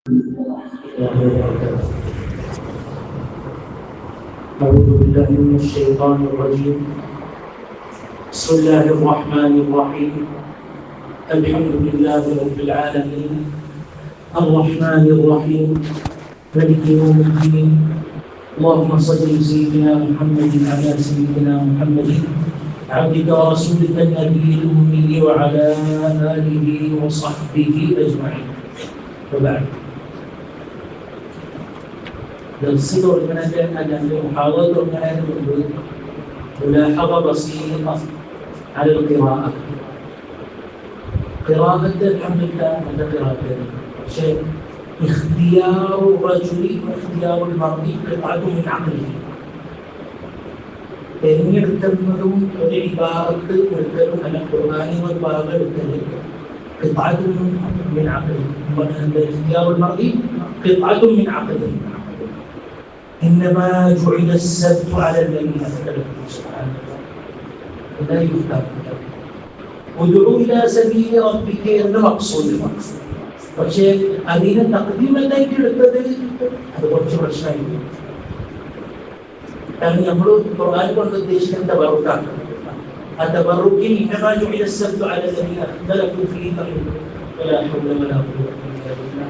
أعوذ بالله من الشيطان الرجيم. بسم الله الرحمن الرحيم. الحمد لله رب العالمين الرحمن الرحيم مالك يوم الدين. اللهم صل سيدنا محمد على سيدنا محمد عبدك ورسولك النبي الأمي وعلى آله وصحبه أجمعين. وبعد درسي ورمنا محاضرة ورمنا ملاحظة بسيطة على القراءة. قراءة الحمد لله هذا قراءة شيء اختيار الرجل واختيار المرء قطعة من عقله. തിരഞ്ഞെടുക്കുന്നതും ഒരു ഇബാറത്ത് എടുക്കലും അല്ല ഖുർആനി ഭാഗം എടുക്കലും قطعة من عقله. اختيار المرء قطعة من عقله. إنما جعل السبت على الذين اختلفوا سبحانه لا يختار. ادعو إلى سبيل ربك എന്ന മഖ്സൂദ്. പക്ഷേ അതിനെ തഖ്ദീമല്ലായിട്ട് എടുത്തത് അത് കുറച്ച് പ്രശ്നമായി. കാരണം നമ്മൾ ഖുർആൻ കൊണ്ട് ഉദ്ദേശിക്കുന്ന തബറുക്കാണ്. ആ തബറുക്കിൽ إنما جعل السبت على الذين اختلفوا فيه ولا حول ولا قوة إلا بالله.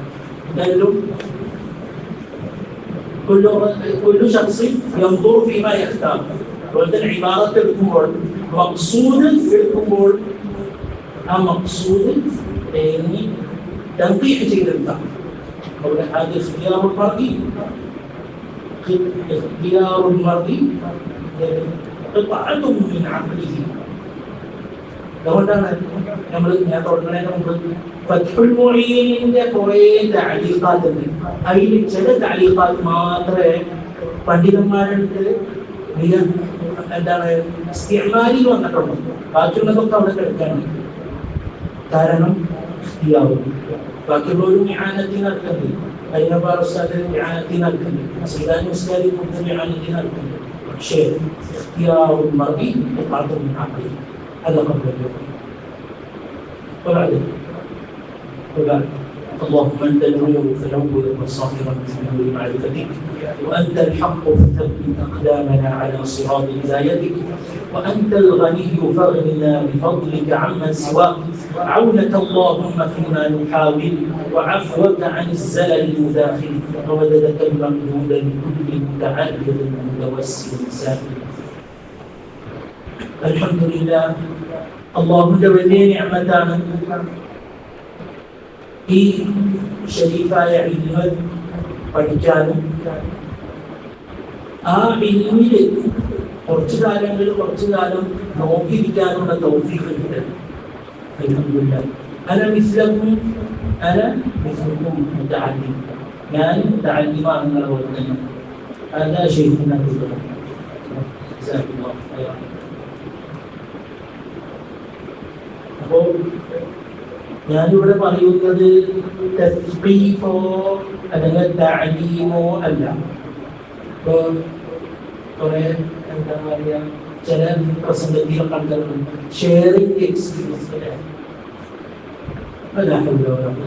دلوا كل شخص ينظر فيما يختار. ولكن عبارة الأمور مقصود في الأمور مقصود يعني تنقيح جيدا. هذا اختيار المرء. اختيار المرء قطعة من عقله. അതുകൊണ്ടാണ് നമ്മൾ ഞാൻ തുടങ്ങുന്നതിന് മുമ്പ് ഫത്ഹുൽ മുഈനിന്റെ കുറേ തഅലീഖാത്ത് ഉണ്ട്. അതിൽ ചില തഅലീഖാത്ത് മാത്രമേ പണ്ഡിതന്മാരുടെ എന്താണ് ഇസ്തിഅ്മാലിൽ വന്നിട്ടുള്ളൂ. ബാക്കിയുള്ളതൊക്കെ അവിടെ കിടക്കാണ്. കാരണം ബാക്കിയുള്ളവരും ഇആനത്തിന് നടക്കുന്നുണ്ട്. അതിനൊക്കെ ഇആനത്തിന് നടക്കുന്നുണ്ട്. സൈദാനി ഉസ്താദി ഇആനത്തിന് നടക്കുന്നുണ്ട്. പക്ഷേ ഇഖ്തിയാറുൽ മർഇ ഖത്അത്തുൻ മിൻ അഖ്ലിഹി. هذا قبل اليوم. وبعد اللهم انت النور فنور بصائرا من نور معرفتك، وانت الحق فثبت اقدامنا على صراط هدايتك، وانت الغني فاغننا بفضلك عمن سواك. عونك اللهم فيما نحاول، وعفوك عن الزلل المداخل، ومددك الممدود لكل متعرض متوسل ساكن. അൽഹംദുലില്ലാ. അല്ലാഹുവിന്റെ വലിയ നിഅമത്താണ് ഈ ശരീഫായ ഇൽമ് പഠിക്കാനും ആ ഇൽമിൽ കുറച്ചു കാലം നോക്കിയിരിക്കാനുള്ള തൗഫീഖ് ഉണ്ട്. അൽഹംദുലില്ലാ. അന മിസ്ലക്കും മുതഅല്ലിം. ഞാൻ മുതഅല്ലിമാണ് നിങ്ങളെ പോലെ തന്നെ. അതാ ശൈഖുനാ ജസാക്കല്ലാഹു ഖൈറൻ. അപ്പോൾ ഞാനിവിടെ പറയുന്നത് തസ്ബീഹോ അല്ലെങ്കിൽ തഅലീമോ അല്ല. ഇപ്പോൾ കുറെ എന്താ പറയുക, ചില പ്രസംഗത്തിൽ കണ്ടിട്ടുണ്ട് ഷെയറിംഗ് എക്സ്പീരിയൻസ്.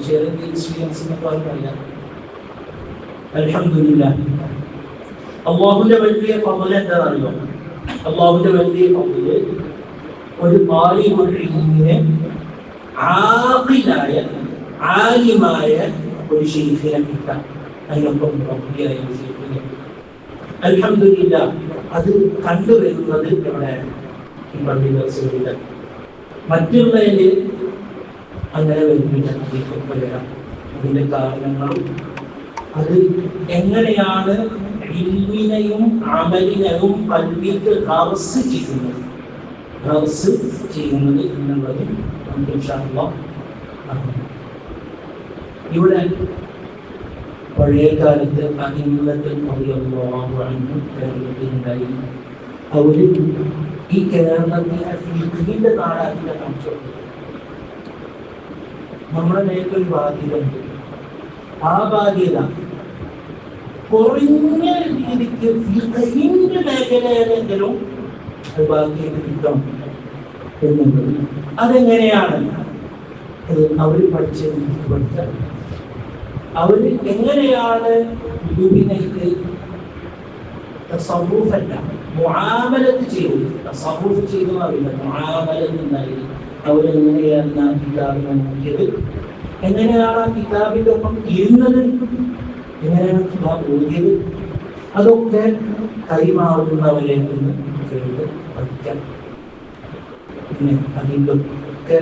ഷെയറിംഗ് എക്സ്പീരിയൻസ് എന്നൊക്കെ പറയാം. അൽഹംദുലില്ലാ. അല്ലാഹുവിന്റെ വലിയ ഫضل എന്താണെന്നറിയോ? അല്ലാഹുവിന്റെ വലിയ ഫضل ഒരു താലിബുൽ ഇൽമിനെ ആഖിലായ ആലിമായ ഒരു ശൈഖിനെ കിട്ടാൻ, അതിനൊപ്പം റബ്ബിയായ ഒരു ശൈഖിനെ. അൽഹംദുലില്ലാ. അത് കണ്ടുവരുന്നത് എവിടെയാണ്? ഈ പള്ളിയിൽ. മറ്റുള്ളതിൽ അങ്ങനെ വരുന്നില്ല. അതിന്റെ കാരണങ്ങളും അത് എങ്ങനെയാണ് ഇൽമിനെയും അമലിനെയും ഖൽബിക്ക് ഖർസ് ചെയ്യുന്നത് എന്നുള്ളത് ഇൻഷാ അല്ലാഹ്. ഇവിടെ പഴയ കാലത്ത് അവര് ഈ കേരളത്തിനെ ഫിഖിന്റെ നാടാക്കിന്റെ കാണിച്ചു. നമ്മുടെ മേലൊരു ബാധ്യത ഉണ്ട്. ആ ബാധ്യത കുറഞ്ഞ രീതിക്ക് ഫിഖിന്റെ മേഖലയിലെങ്കിലും അത് ബാധ്യത കിട്ടണം എന്നുള്ളത്. അതെങ്ങനെയാണ്? അവർ പഠിച്ച അവര് എങ്ങനെയാണ് ലുബിനയ്ക്ക് തസവ്വുഫല്ല മുആമലത്ത് ചെയ്തു, തസവ്വുഫ് ചെയ്തു അറിയില്ല, മുആമലത്ത് ഉണ്ടായിരുന്നു. അവരെങ്ങനെയാണ് ആ കിതാബിനെ നോക്കിയത്, എങ്ങനെയാണ് ആ കിതാബിന്റെ ഒപ്പം ഇരുന്നത്, എങ്ങനെയാണ് കിതാബ് ഓതിയത്, അതൊക്കെ കൈമാറുന്നവരെ നിന്ന് കേട്ട് പഠിക്കാം. പിന്നെ അതിൻ്റെ ഒക്കെ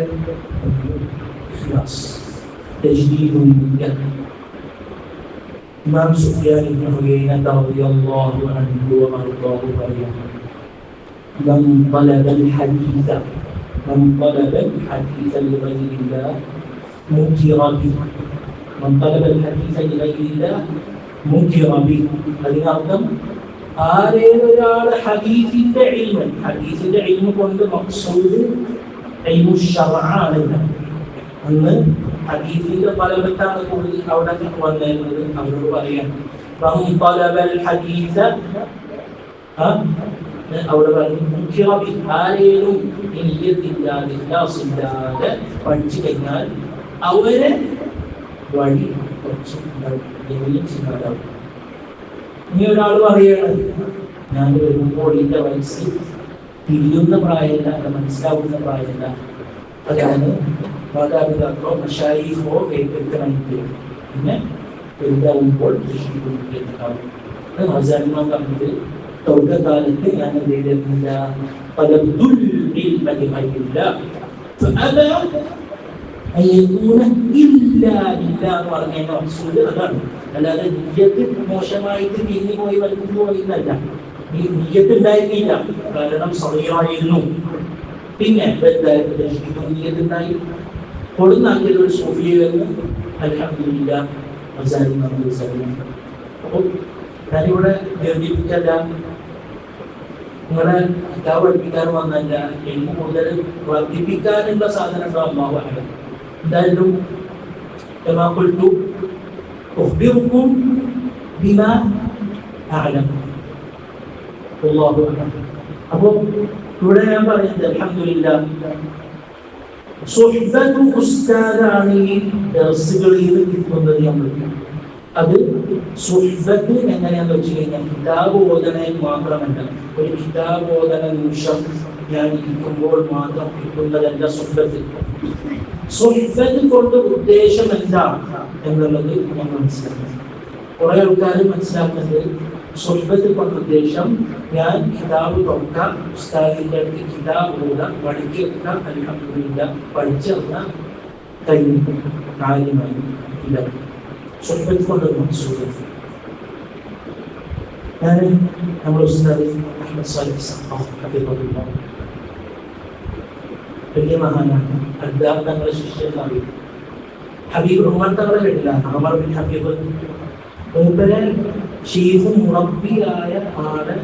ഇമാം സുഫിയാൻ ഇബ്നു ഉയൈന റളിയല്ലാഹു അൻഹു വഅർദാഹു പറയാം, മൻ ളലബൽ ഹദീസ ലിഗൈരില്ലാഹ് മുൻകിറ ബിഹി, മൻ ളലബൽ ഹദീസ ലിഗൈരില്ലാഹ് മുൻകിറ ബിഹി. അതിനർത്ഥം ആരേതൊരാള് ഹദീസിന്റെ ഇൽമ് കൊണ്ട് മഖ്സൂദ് ഇൽമു ശർഅാണ്. അന്ന് ഹദീസിന്റെ പലവട്ടാണ് കൂടുതൽ അവിടെ വന്നിരുന്നത്. അവരോട് പറയാം അവിടെ പറഞ്ഞു, ആരേലും നിയ്യത്തില്ലാതെ ഇഖ്ലാസില്ലാതെ പഠിച്ചു കഴിഞ്ഞാൽ അവരെ വഴി കുറച്ച് ഉണ്ടാവും. ഇനി ഒരാൾ പറയാണ്, ഞാൻ വരുമ്പോൾ ഇതിന്റെ വയസ്സ് തിരിയുന്ന പ്രായമല്ല, അത് മനസ്സിലാവുന്ന പ്രായമല്ല, അതാണ് മാതാപിതാക്കളോ മശായിഖോ ഏറ്റെടുക്കണമെങ്കിൽ പിന്നെ വലുതാവുമ്പോൾ ദൃഷ്ടിക്കുന്നുണ്ടാവും. അത് ഹസാനിമാൻ പറഞ്ഞത്, തുടക്കകാലത്ത് ഞാൻ എന്ത് ചെയ്തിരുന്നില്ല, അതാണ്. അല്ലാതെ നിയ്യത്ത് മോശമായിട്ട് തിരിഞ്ഞു പോയി വലിഞ്ഞു പോയിന്നല്ല, ഈ നിയ്യത്ത് ഉണ്ടായിരുന്നില്ല, കാരണം സഹിയായിരുന്നു. പിന്നെ നിയ്യത്തുണ്ടായി കൊടുന്നാക്കിയത് ഒരു സൂഫിയായിരുന്നു. അൽഹംദുലില്ലാഹ് അപ്പോൾ ഞാനിവിടെ ദീർഘിപ്പിക്കല്ല, നിങ്ങളെ കിതാബ് പഠിപ്പിക്കാൻ വന്നല്ല, എനിക്ക് കൂടുതൽ വർദ്ധിപ്പിക്കാനുള്ള സാധനം അല്ലാഹു അഅലം. എന്തായാലും കമാ ഖുൽതു ഉഖ്ബിറുക്കും ബിമാ അഅലം വല്ലാഹു അഅലം. അപ്പോൾ ഇവിടെ ഞാൻ പറയുന്നത് അൽഹംദുലില്ലാഹ് സുഹ്ബത്തു ഉസ്താദാണ് ഈ ദർസുകളിൽ കിട്ടുന്നത്. നമ്മൾക്ക് അത് സുഹ്ബത്ത് എങ്ങനെയാണെന്ന് വെച്ച് കഴിഞ്ഞാൽ കിതാബ് ഓതണയിൽ മാത്രമല്ല, ഒരു കിതാബ് ഓതണ നിമിഷം ഞാൻ ഇരിക്കുമ്പോൾ മാത്രം കിട്ടുന്നതല്ല സുഹ്ബത്ത്. സുഹ്ബത്ത് കൊണ്ട് ഉദ്ദേശം എന്താണ് എന്നുള്ളത് നമ്മൾ മനസ്സിലാക്കണം. കുറെ ആൾക്കാർ മനസ്സിലാക്കുന്നത് സുഹ്ബത്ത് കൊണ്ട് ഉദ്ദേശം ഞാൻ കിതാബ് തുറക്കാം, ഉസ്താദിന്റെ അടുത്ത് കിതാബ് ഓതാം, പഠിക്കാം, അൽഹംദുലില്ലാഹ് പഠിച്ചിറങ്ങാൻ കഴിയും, കാര്യമായി ഇല്ല. സുഹ്ബത്ത് കൊണ്ട് മഖ്സൂദ് ഞാൻ നമ്മുടെ ഉസ്താദ് അഹ്മദ് സാലിഹ് സഖാഫി ഹഫിളഹുല്ലാഹ് വലിയ മഹാനാണ്. അദ്ദാബ് തങ്ങളുടെ ശിഷ്യനാണ്. ഹബീബ് ഉമർ തങ്ങളെ കേട്ടില്ല, ഉമർ ബിൻ ഹബീബ് മൂപ്പരെ ഷീഖും മുറബ്ബിയായ ആളെ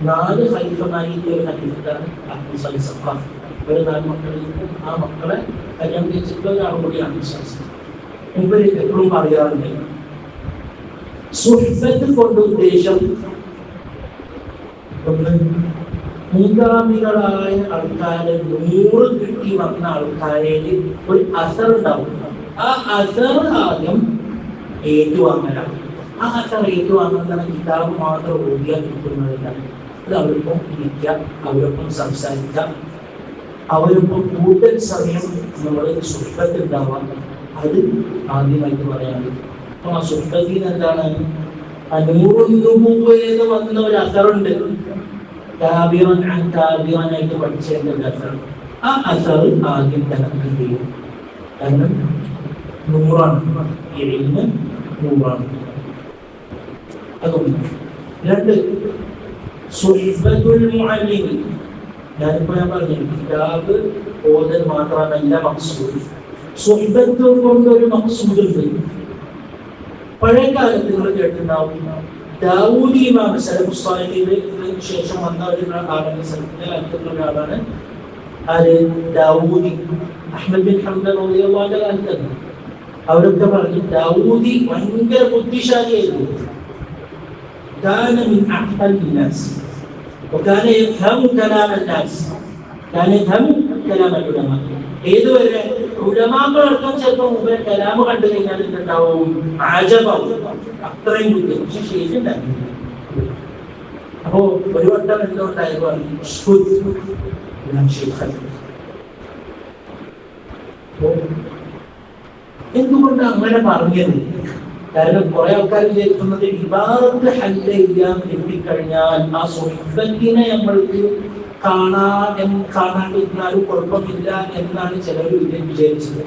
4 ഖലീഫമാരിൽ ഒരു ഹദീസാണ് അഹ്മദ് സാലിഹ് സഖാഫി. ഒരു 4 മക്കളിൽ ആ മക്കളെ കല്യാണം കഴിച്ചിട്ടുള്ള ഒരാൾ കൂടിയാണ്. മൂപ്പര് എപ്പോഴും പറയാറുണ്ട്, സുഹ്ബത്ത് കൊണ്ട് ഉദ്ദേശം ഒന്ന് മുൻഗാമികളായ ആൾക്കാരെ 100 കിട്ടി വന്ന ആൾക്കാരിൽ ഒരു അസർ ഉണ്ടാവും. ആ അസർ ആദ്യം ഏറ്റുവാങ്ങലാണ്. ആ അസർ ഏറ്റുവാങ്ങുന്ന കിതാബ് മാത്രം ഓതിയാൽ കിട്ടുന്നതല്ല. അത് അവരൊപ്പം ഇരിക്കാം, അവരൊപ്പം സംസാരിക്കാം, അവരൊപ്പം കൂടുതൽ സമയം നമ്മൾ സുഹ്ബത്ത് ഉണ്ടാവാം. അത് ആദ്യമായിട്ട് പറയാനുള്ളത്. അപ്പൊ ആ സുഹ്ബത്തിന് എന്താണ്, അനൂറുന്ന് വന്ന ഒരു അസറുണ്ട്, കാബിറാനായിട്ട് പഠിച്ചതിന്റെ ഒരു അസർ. ആ അസർ ആദ്യം തന്നെ ചെയ്യും, കാരണം 100ആണ്, ഇൽമ് 100ആണ്. അതൊന്ന്. 2 സുഹ്ബത്തുൽ മുഅല്ലിം. ഞാനിപ്പോ ഞാൻ പറഞ്ഞു കിതാബ് ഓതൽ മാത്രമല്ല മഖ്സൂദ്, സുഹ്ബത്ത് കൊണ്ടൊരു മഖ്സൂദുണ്ട്. പഴയ കാലത്ത് നിങ്ങൾ കേട്ടിട്ടുണ്ടാവും, ദാവൂദി ഇമാം സലഫുസ് സ്വാലിഹീന് ശേഷം വന്ന ഒരാളാണ്, സലഫിന്റെ കാലത്തുള്ള ഒരാളാണ്. ആര്? ദാവൂദി. അഹ്മദ് ബിൻ ഹംബൽ റളിയല്ലാഹു അൻഹു. അവരൊക്കെ പറഞ്ഞു ദാവൂദി ഭയങ്കര ബുദ്ധിശാലിയായിരുന്നു. കാന മിൻ അഖ്ബൽ നാസ് വകാന യഫ്ഹമു കലാം അന്നാസ്, കാന യഫ്ഹമു കലാം ഉലമാ. ഏതുവരെ ഉലമാക്കളടക്കം ചിലപ്പോൾ മൂപ്പരെ കലാമ് കണ്ടു കഴിഞ്ഞാൽ എന്തുണ്ടാവും? ആജബാവും. അത്രയും ബുദ്ധി. പക്ഷെ ശരിയുണ്ടായിരുന്നു. അപ്പോ ഒരു വട്ടം എന്തുകൊണ്ടായിരുന്നു? എന്തുകൊണ്ട് അങ്ങനെ പറഞ്ഞത്? കാരണം കുറെ ആൾക്കാർ വിചാരിക്കുന്നത് ഇബാദത്ത് ഹജ്ജ് ചെയ്യാൻ എത്തിക്കഴിഞ്ഞാൽ ആ സ്വഹബത്തിനെ നമ്മൾക്ക് കാണാണ്ടിരുന്നാലും കുഴപ്പമില്ല എന്നാണ് ചിലർ വിചാരിച്ചത്.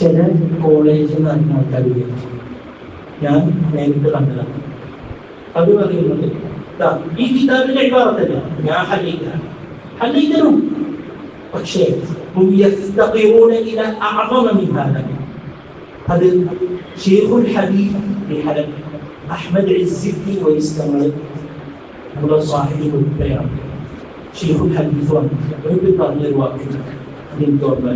ചില കോളേജിൽ നിന്ന് ആൾക്കാർ വിചാരിച്ചു. ഞാൻ നേരിട്ട് കണ്ടതാണ്. അത് പറയുന്നത് ഈ കിതാബിന്റെ ഇബാദത്തല്ല, ഞാൻ ഹല്ലിക്കലും പക്ഷേ അത് ഷെയ്ഖുൽ ഹദീസ് അഹ്മദ് ഇസ്സി വൈസ്തങ്ങൾ നമ്മുടെ സാഹിബ് ഉൾപ്പെടെയാണ്. ഷെയ്ഖുൽ ഹദീസ് പറഞ്ഞൊരു വാക്കിൽ അതിന് ഓർമ്മ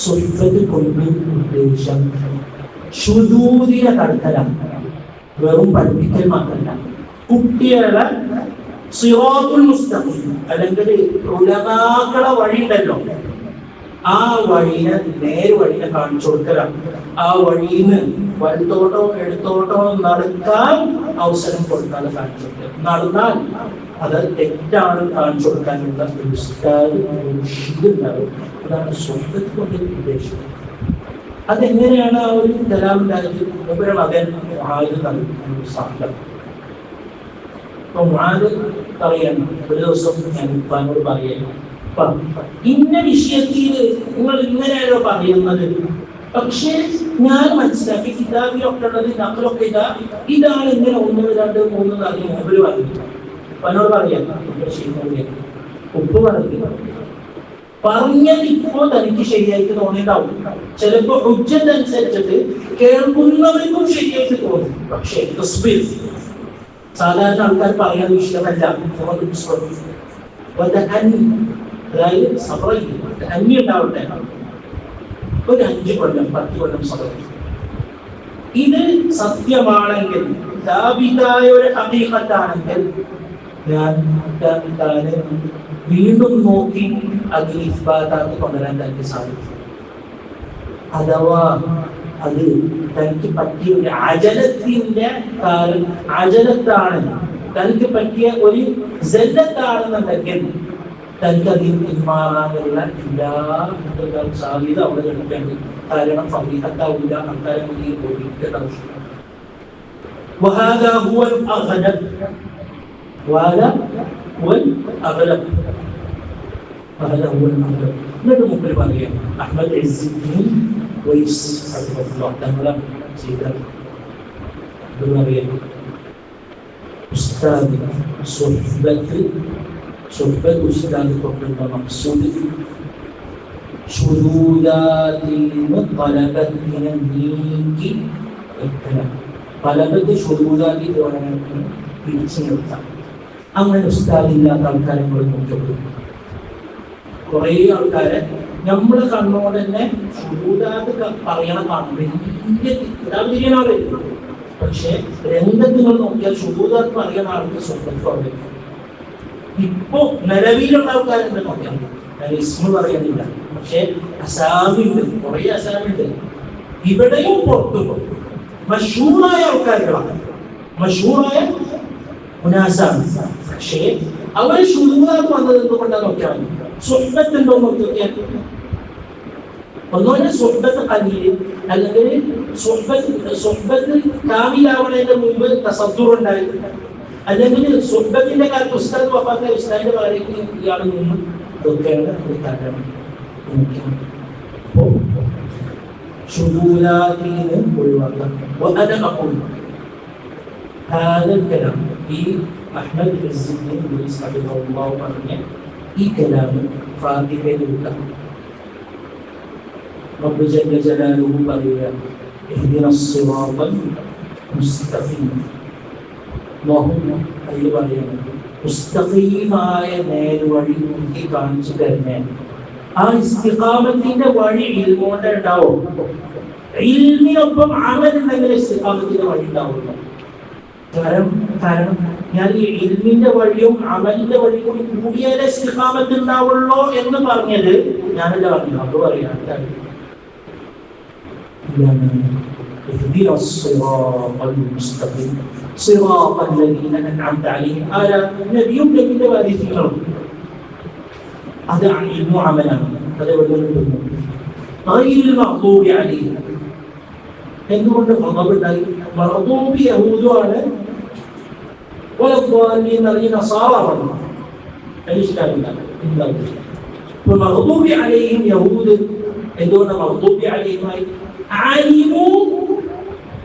സ്വഹബത്ത് കൊണ്ട് ഉദ്ദേശം ശുദൂദിനെ കടത്തലാണ്. വെറും പഠിപ്പിക്കൽ മാത്രമല്ല, കുട്ടികളെ സിറാത്തുൽ മുസ്തഖീം അല്ലെങ്കിൽ ഉലമാക്കളെ വഴിയുണ്ടല്ലോ, ആ വഴിനെ നേര് വഴിനെ കാണിച്ചു കൊടുക്കലാണ്. ആ വഴിയിൽ നിന്ന് വലത്തോട്ടോ എടുത്തോട്ടോ നടക്കാൻ അവസരം കൊടുക്കാതെ കാണിച്ചു കൊടുക്കുക. നടന്നാൽ അത് തെറ്റാണ് കാണിച്ചു കൊടുക്കാനുള്ള ഒരു ഉണ്ടാവും. അതാണ് സ്വന്തത്തെ കൊണ്ട് ഉദ്ദേശിക്കുന്നത്. അതെങ്ങനെയാണ് ആ ഒരു കലാമുണ്ടായത്? ഇവരുടെ മകൻ സാധ്യത. അപ്പൊ മുആദ് പറയാണ്, ഒരു ദിവസം ഞാൻ ഉപ്പാനോട് പറയാണ്, ഇന്ന വിഷയത്തിൽ നിങ്ങൾ ഇങ്ങനെയാണോ പറയുന്നത്? പക്ഷേ ഞാൻ മനസ്സിലാക്കി കിതാബിലൊക്കെ ഉള്ളത് നമ്മളൊക്കെ ഇതാണ് ഇങ്ങനെ 1, 2, 3 കാര്യം മുമ്പിൽ പറഞ്ഞു. ഉപ്പാനോട് പറയാം, ഉപ്പ് പറഞ്ഞത് ഇപ്പോ തനിക്ക് ശരിയായിട്ട് തോന്നിയിട്ടാവും. ചിലപ്പോ ഉച്ചതനുസരിച്ചിട്ട് കേൾക്കുന്നവർക്കും ശരിയായിട്ട് തോന്നും. പക്ഷേ സാധാരണ ആൾക്കാർ പറയുന്ന വിഷയമല്ല. അതായത് അന്യ ഉണ്ടാവട്ടെ, ഒരു 5 കൊല്ലം 10 കൊല്ലം സമയം ഇത് സത്യമാണെങ്കിൽ, സ്ഥാപിതായ ഒരു ഹഖീഖത്താണെങ്കിൽ ഞാൻ വീണ്ടും നോക്കി അതിൽ ഇസ്ബാത്താക്കി കൊണ്ടുവരാൻ തനിക്ക് സാധിക്കും. അഥവാ അത് തനിക്ക് പറ്റിയ ഒരു അജലത്തിന്റെ അജലത്താണ്, തനിക്ക് പറ്റിയ ഒരു ജല്ലത്താണെന്നുണ്ടെങ്കിൽ തനിക്കതിൽ പിന്മാറാനുള്ള എല്ലാ സാധ്യത അവിടെ എടുക്കേണ്ടി. കാരണം ഫഖീഹത്താവില്ല, അക്കാര്യം മുന്നിൽ പോയിരിക്കേണ്ട ആവശ്യം. وهذا هو الأغلب എന്നിട്ട് മുമ്പിൽ പറയാം, അഹ്മദ് ഇസ്സി വൈസ് തങ്ങളെ ചെയ്ത ഉസ്താദ് സ്വഹ്ബത്ത് ഉസ്താദ് കൊണ്ടുള്ള മഖ്സൂദ് ശുദൂദാത്തിൽ നിന്ന് തലബത്തിനെ നീക്കി വെക്കണം. തലബത്ത് ശുദൂദാത്തിൽ പിടിച്ചു നിർത്താം. അങ്ങനെ ഉസ്താദില്ലാത്ത ആൾക്കാരെ നമ്മൾ നോക്കിയപ്പോൾ കുറെ ആൾക്കാരെ നമ്മള് കണ്ണോട് തന്നെ ശുദൂദാത്ത് പറയണ കാണുമ്പോൾ, പക്ഷെ രംഗത്ത് നിങ്ങൾ നോക്കിയാൽ ശുദൂദാത്ത് പറയുന്ന ആൾക്ക് സ്വന്തം പറയും. ഇപ്പൊ നിലവിലുള്ള ആൾക്കാരെന്ത് നോക്കിയാൽ ഞാൻ ഇസ്മ പറയുന്നില്ല, പക്ഷെ അസാമിണ്ട്, കുറെ അസാമിണ്ട്. ഇവിടെയും പുറത്തും മഷൂറായ ആൾക്കാരുകളാണ്, മഷൂറായ മുനാസാണ്. പക്ഷേ അവര് ശുദൂദാത്ത് വന്നത് എന്തുകൊണ്ടാണ് നോക്കിയാൽ സ്വഹ്ബത്ത് ഉണ്ടോ നോക്കിയാൽ ഒന്നുപോലെ സ്വഹ്ബത്ത് ഖലീൽ അല്ലെങ്കിൽ സ്വഹ്ബത്ത് കാമിലാവണതിന്റെ മുമ്പ് തസദ്ദുർ ഉണ്ടായിരുന്നു, അല്ലെങ്കിൽ സ്വഹ്ബത്തിന്റെ കാലത്ത് ഉസ്താദ് വഫാത്തായ ഉസ്താദിന്റെ ഭാര്യയ്ക്ക് ഇയാൾ നിന്നും ഇതൊക്കെയാണ് കാരണം. അപ്പോ ശുദൂദാത്തിൽ നിന്ന് ഒഴിവാക്കാം. ഈ അഹ്മദ് പറഞ്ഞ ഈ കലാമ് ഫാത്തിഹയിലുള്ള റബ്ബ് ജല്ല ജലാലുഹു പറയുക, ഇഹ്ദിനസ് സിറാത്തൽ മുസ്തഖീം. അതിൽ പറയുന്നത് മുസ്തഖീമായ നേർവഴി മുൻകി കാണിച്ചു തരുന്നേ. ആ ഇസ്തിഖാമത്തിന്റെ വഴി ഇൽമോണ്ട് ഉണ്ടാവും. ഇൽമിനൊപ്പം അമലുണ്ടെങ്കിൽ ഇസ്തിഖാമത്തിന്റെ വഴി ഉണ്ടാവുള്ളൂ. കാരണം ഞാൻ ഈ ഇൽമിന്റെ വഴിയും അമലിന്റെ വഴിയും കൂടി കൂടിയാലേ ഇസ്തിഖാമത്ത് ഉണ്ടാവുള്ളൂ എന്ന് പറഞ്ഞത് ഞാനല്ല പറഞ്ഞു. അത് പറയാം اهدنا الصراط المستقيم صراط الذين أنعمت عليهم على نبي من وارثهم هذا علم عملا هذا بدل غير المغضوب عليهم എന്തുകൊണ്ട് മഗ്ദൂബ് മഗ്ദൂബ് യഹൂദുമാണ് വലദ്ദാലിൻ നസാറ അലിസ്ലാമില്ല അപ്പോൾ മഗ്ദൂബ് അലൈഹിം യഹൂദ് എന്തുകൊണ്ട് മഗ്ദൂബ് അലൈഹിം علموا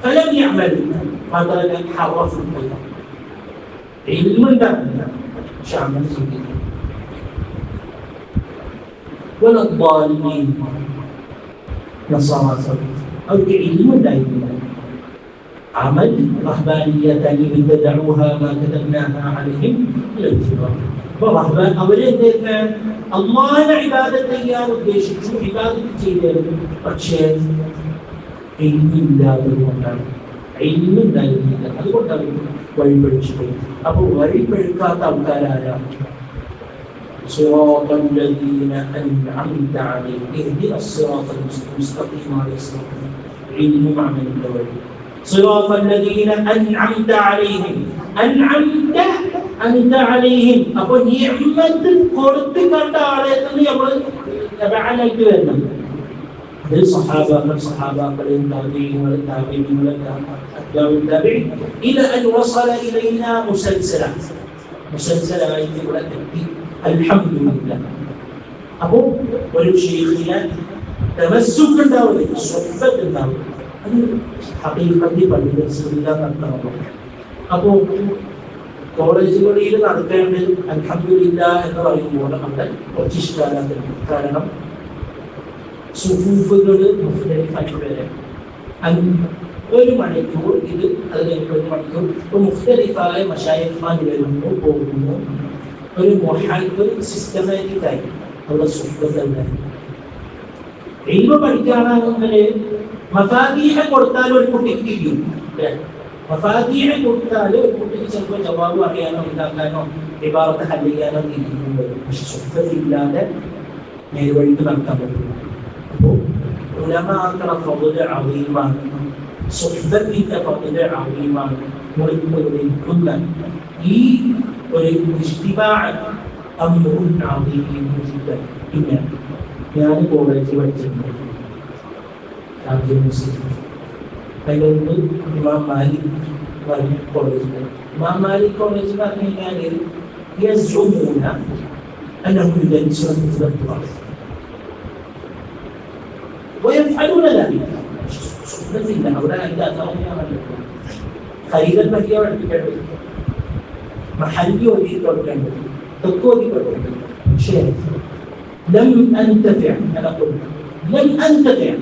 فلم يعملوا هذا حرف الكلام علم شعب ولا الضالين نصارى أو علم دائما عمل رهبانية ابتدعوها ما كتبناها عليهم إلى الابتداء ورهبان أولئك الله عبادة يا ഉദ്ദേശിച്ചു ഇബാദത്ത് ചെയ്തത് പക്ഷേ ഇല്ലാത്തതുകൊണ്ടാണ് ഇല്ലായിരുന്നില്ല അതുകൊണ്ടാണ് വഴിപഴിച്ചു പോയി. അപ്പോൾ വഴിപഴിക്കാത്ത ആൾക്കാരാരാണ്? صراط الذين أنعمت عليهم اهدنا الصراط المستقيم عليه الصراط علم معنى الدولة صراط الذين أنعمت عليهم أنت عليهم അപ്പോൾ നിഅമത്ത് കൊടുത്തു കണ്ട ആളെന്ന് നമ്മൾ തബഅനായിട്ട് വരണം. അത് സഹാബാക്കളെയും താബിഈങ്ങളും إلى أن وصل إلينا മുസൽസലായിട്ട് ഇവിടെ എത്തി. അൽഹംദുലില്ലാഹ്. അപ്പോൾ ഒരു ശൈഖിനെ തമസ്സുക്ക് ഉണ്ടാവില്ല, സ്വഹബത്ത് ഉണ്ടാവില്ല. അത് ഹഖീഖത്തിൽ പഠിപ്പിച്ചില്ല നടത്തണം. അപ്പോൾ കോളേജുകളിൽ നടത്തേണ്ടത് അൽഹംദുലില്ലാഹ് എന്ന് പറയുമ്പോൾ അവിടെ കുറച്ച് ഇഷ്ടാലാണ്. കാരണം സുഫൂഫുകൾ ഒരു മണിക്കൂർ ഇത് അത് കഴിഞ്ഞ് ഒരു മണിക്കൂർ ഇപ്പോൾ മുഖ്തലിഫായ മശായിഖ്മാർ വരുന്നു പോകുന്നു. ഒരു സിസ്റ്റമാറ്റിക്കായി അവിടെ സുഹബത്തല്ല. ഇൽമ പഠിക്കാനാണെങ്കിൽ മഫാതീഹ കൊടുത്താൽ ഒരു കുട്ടിക്ക് തിരിയും. മഫാതീഹ കൊടുത്താൽ ഒരു കുട്ടിക്ക് ചിലപ്പോൾ ജവാബ് അറിയാനോ ഉണ്ടാക്കാനോ ഇബാറത്ത് ഹല്ല് ചെയ്യാനോ തിരിയുന്നുണ്ട്. പക്ഷെ സുഹബത്തില്ലാതെ നേർവഴിക്ക് നടത്താൻ പറ്റില്ല. അപ്പോൾ ഉലമാക്കളുടെ ഫضل അളീമാണ്, സുഹബത്തിന്റെ ഫضل അളീമാണ്. മുറിക്കുന്ന ഈ ഒരു ഇജ്തിമാഅ് അംറുൻ അളീം ജിദ്ദൻ. പിന്നെ ഞാൻ കോളേജിൽ പഠിച്ചിട്ടുണ്ട്, അതിലൊന്ന് ഇമാം മാലിക് കോളേജിൽ. ഇമാം മാലിക് കോളേജ് പറഞ്ഞു കഴിഞ്ഞാൽ യസ്ഉമൂന അന്നഹും യുദരിസൂന ഫിൽ ഖുർആൻ ويفعلون ذلك. സുന്നത്തില്ല അവിടെ അതിന്റെ അസൗകര്യമാണ്. ഖരീദൽ പറ്റിയ പഠിപ്പിക്കേണ്ടത്, മഹല്ലി ഓതി കൊടുക്കേണ്ടത്, തൊക്ക് ഓതി കൊടുക്കേണ്ടത്. പക്ഷേ لم أنتفع أنا قلت لم أنتفع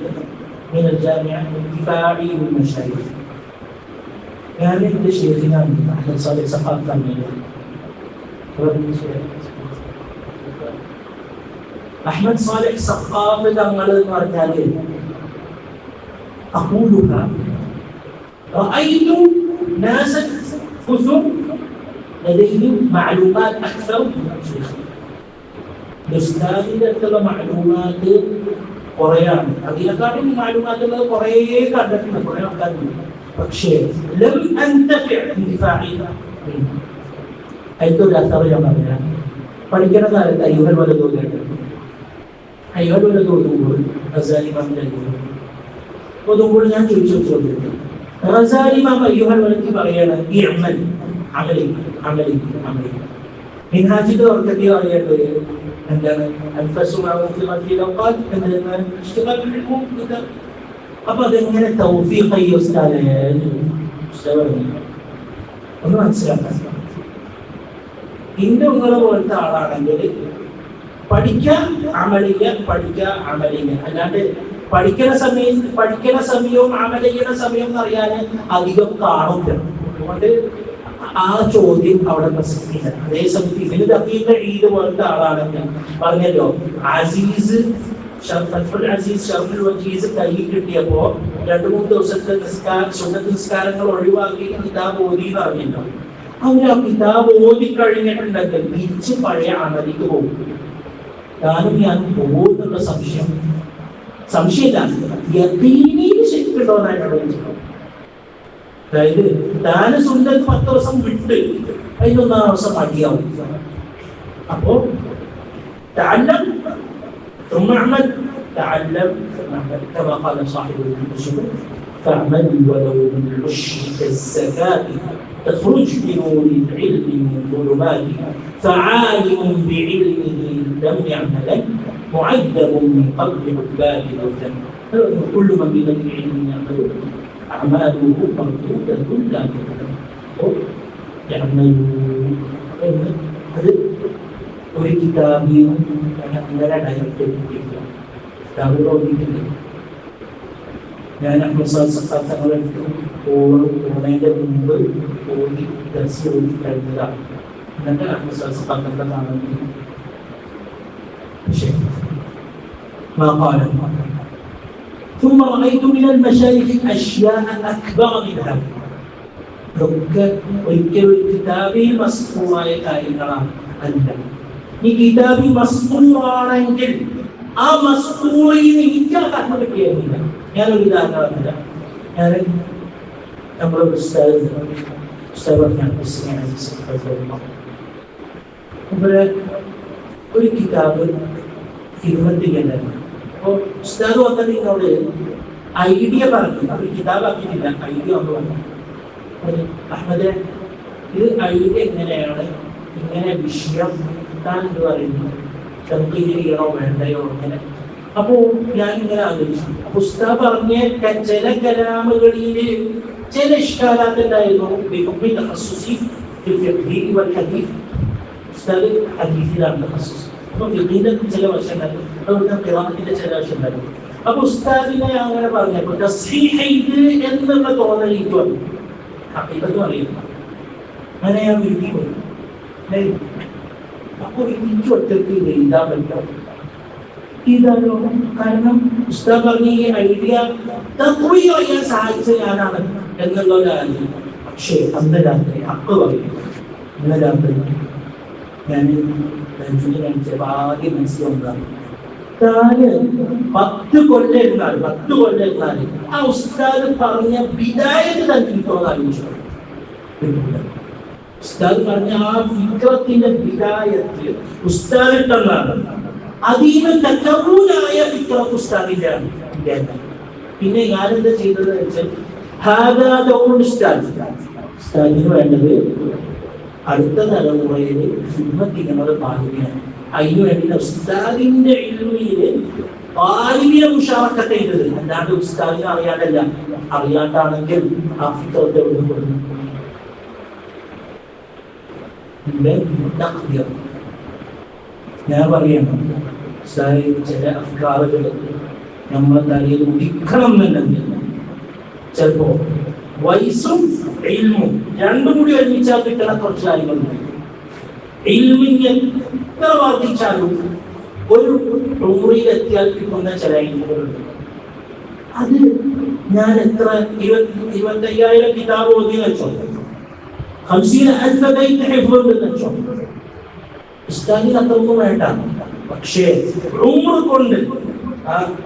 من الجامعة انتفاعي بالمشايخ. يعني عند شيخنا أحمد صالح سقاط كامل أحمد صالح سقاط لما المرتين أقولها رأيت ناسا كثر لديهم معلومات أكثر من الشيخ. ഉസ്താദിന്റെ മാലൂമാത്ത് കുറയാണ്, അതിനെക്കാട്ടും മാലൂമാത്തുള്ളത് കുറേ കണ്ടിട്ടുണ്ട്, കുറേ ആൾക്കാരുണ്ട്. പക്ഷേ അതിലൊരു അസറ് ഞാൻ പറയാം. പഠിക്കുന്ന കാലത്ത് അയ്യുഹൽ വലതോ അയ്യുഹൽ വലതോ ഓതുമ്പോൾ ഗസാലി ഇമാമിന്റെ ഓതുമ്പോൾ ഞാൻ ചോദിച്ചു ചോദ്യം, ഗസാലി ഇമാം അയ്യുഹൽ വലത്തി പറയാണ് ഈ അമൽ അമലി അമലി അമലി മിൻഹാജിന്റെ വർക്കത്തിൽ അറിയേണ്ടത് എന്താണ്? അപ്പൊ അതെങ്ങനെ തൗഫീഖ് ഉസ്താദേ ഒന്ന് മനസ്സിലാക്കാൻ. ഇന്റെ ഉങ്ങളെ പോലത്തെ ആളാണെങ്കിൽ പഠിക്കാൻ അമലിയ അല്ലാണ്ട് പഠിക്കുന്ന സമയവും അമലിയുടെ സമയം എന്ന് അറിയാൻ അധികം കാണില്ല. അതുകൊണ്ട് ആ ചോദ്യം അവിടെ പ്രസക്തിയില്ല. അതേസമയത്ത് ഇതിന് തപ്പീന്റെ ഈദ് പോലത്തെ ആളാണെങ്കിൽ പറഞ്ഞല്ലോ, അസീസ് ഫത്ഹുൽ അസീസ് ഷർഹുൽ വജീസ് കയ്യിൽ കിട്ടിയപ്പോ 2-3 ദിവസത്തെ സുന്നത്ത് നിസ്കാരങ്ങൾ ഒഴിവാക്കി കിതാബ് ഓതി പറഞ്ഞില്ല. അവർ ആ കിതാബ് ഓതി കഴിഞ്ഞിട്ടുണ്ടെങ്കിൽ തിരിച്ച് പഴയ അമലിക്ക് പോകും. ഞാനും പോകുന്നുള്ള സംശയമില്ല. യഖീനിൽ ശരിക്കുണ്ടോ എന്നാണ്. അതായത് താന് സുന്നത്ത് 10 ദിവസം വിട്ട് 11 ദിവസം മടിയാവും. അപ്പോ تعلم ثم اعمل تعلم ثم اعمل كما قال صاحب الكتب فاعمل ولو من عشق الزكاة تخرج بنور العلم من ظلمات فعالم بعلمه لم يعمل معذب من قبل عباد الوثن كل من بغير علم يعمل أعماله مردودة لا يعمل ഒരു കിതാബിയും അങ്ങനെ ഡയറക്റ്റ് കിട്ടിയില്ല. കിതാബ് ഓടിയിട്ടില്ല. ഞാൻ തങ്ങളുടെ ഓണയുടെ മുമ്പ് ഓടി ദർശനം ഓടി കഴിഞ്ഞതാണ്. എന്നിട്ട് തങ്ങളുടെ കാണുന്നത് ثم رأيت من المشايخ أشياء أكبر من هذا. ഒരിക്കൽ ഒരു കിതാബിൽ മസ്ഫൂറായ കാര്യങ്ങളാണ് അല്ല. ഈ കിതാബിൽ മസ്ഫൂറാണെങ്കിൽ ആ മസ്ഫൂറിന് എനിക്ക് കർമ്മ കിട്ടിയിരുന്നില്ല. ഞാനൊരു ഉദാഹരണമില്ല. നമ്മുടെ ഒരു കിതാബ് ഹിദ്മത്തിലുണ്ടായിരുന്നു. അപ്പോൾ ഉസ്താദ് വന്നത് എന്നോട് ഐഡിയ പറഞ്ഞു. അത് കിതാബ് ആക്കിയിട്ടില്ല, ഐഡിയ ഒന്ന് പറഞ്ഞു. അഹമ്മദ്, ഇത് ഐഡിയ എങ്ങനെയാണ്, ഇങ്ങനെ വിഷയം താൻ എന്ന് പറയുന്നു, തൻഖീദ് ചെയ്യണോ വേണ്ടയോ അങ്ങനെ. അപ്പോൾ ഞാൻ ഇങ്ങനെ ആലോചിച്ചു. അപ്പൊ ഉസ്താദ് പറഞ്ഞ ചില കലാമുകളിൽ ചില ഇഷ്കാലാത്ത് ഉണ്ടായിരുന്നു. ഉസ്താദ് ഹദീസിലാണ് തഖസ്സുസ്. അപ്പൊ ഫിഖിന്റെ ചില വശം ഉണ്ടായിരുന്നു, അതുപോലെ ഖിറാഅത്തിന്റെ ചില വശം ഉണ്ടായിരുന്നു. അപ്പൊ ഉസ്താദിനെ അങ്ങനെ പറഞ്ഞപ്പോ തസ്ഹീഹ് എന്നുള്ള തോന്നൽ എനിക്ക് വന്നു. ഹഖീഖത്ത് അറിയില്ല. അങ്ങനെ ഞാൻ വീട്ടിൽ പോയി. അപ്പൊ എനിക്ക് ഒറ്റയ്ക്ക് എഴുതാൻ പറ്റും. ഇതാണോ കാരണം ഉസ്താദ് പറഞ്ഞ ഈ ഐഡിയ തഖ്വീഅ് ചെയ്യാൻ സഹായിച്ച ഞാനാണ് എന്നുള്ള ഒരു ആഗ്രഹം. പക്ഷേ അന്ന് രാത്രി അപ്പ പറയും, ഇന്ന് രാത്രി ഞാൻ ആദ്യം മനസ്സിലാവുന്നതാണ്. താന് 10 കൊല്ലം ഇരുന്നാല് ആ ഉസ്താദ് പറഞ്ഞ ബിദായത്ത് തന്നെ കിട്ടുമെന്ന് ആലോചിച്ചു. ഉസ്താദ് പറഞ്ഞ ആ ഫിക്രത്തിന്റെ ബിദായത്ത് ഉസ്താദ് ഇട്ടെന്നാണ്. അതീവ തകറൂനായ ഫിക്രത്ത് ഉസ്താദിന്റെ ആണ്. പിന്നെ ഞാനെന്താ ചെയ്തത് വെച്ചാൽ ഉസ്താദിന് വേണ്ടത് അടുത്ത തലമുറയിൽ ഹിദ്മത്തിനെ പാലിക്കണം. അതിനു വേണ്ടി ഉസ്താദിന്റെ ഇൽമില് പാലിയ മുഷാറക്കത്ത് ചെയ്തത്. അല്ലാണ്ട് ഉസ്താദിനെ അറിയാണ്ടല്ല. അറിയാണ്ടാണെങ്കിൽ ആ ഫിക്രത്തെ കൊടുക്കുന്നു. ഞാൻ പറയണം, ചില അഫ്കാറുകൾ നമ്മളെ തലയിൽ ഉദിക്കണം എന്നുണ്ടെങ്കിൽ ചിലപ്പോ വയസ്സും ഇൽമും രണ്ടും കൂടി ഒരുമിച്ചാൽ കിട്ടണ കുറച്ച് കാര്യങ്ങളുണ്ട്. ഇൽമിന് എത്ര വർദ്ധിച്ചാലും ഒരു ടൂറിലെത്തിയാൽ കിട്ടുന്ന ചില ഇൽമുകളുണ്ട്. അത് ഞാൻ എത്ര 25,000 കിതാബ് ഓതി വെച്ചോ, 50,000 ബൈത്ത് ഹിഫ്ള് വെച്ചോ, ഉസ്താദിന് അത്രയൊന്നും വേണ്ട. പക്ഷേ ഉംർ കൊണ്ട്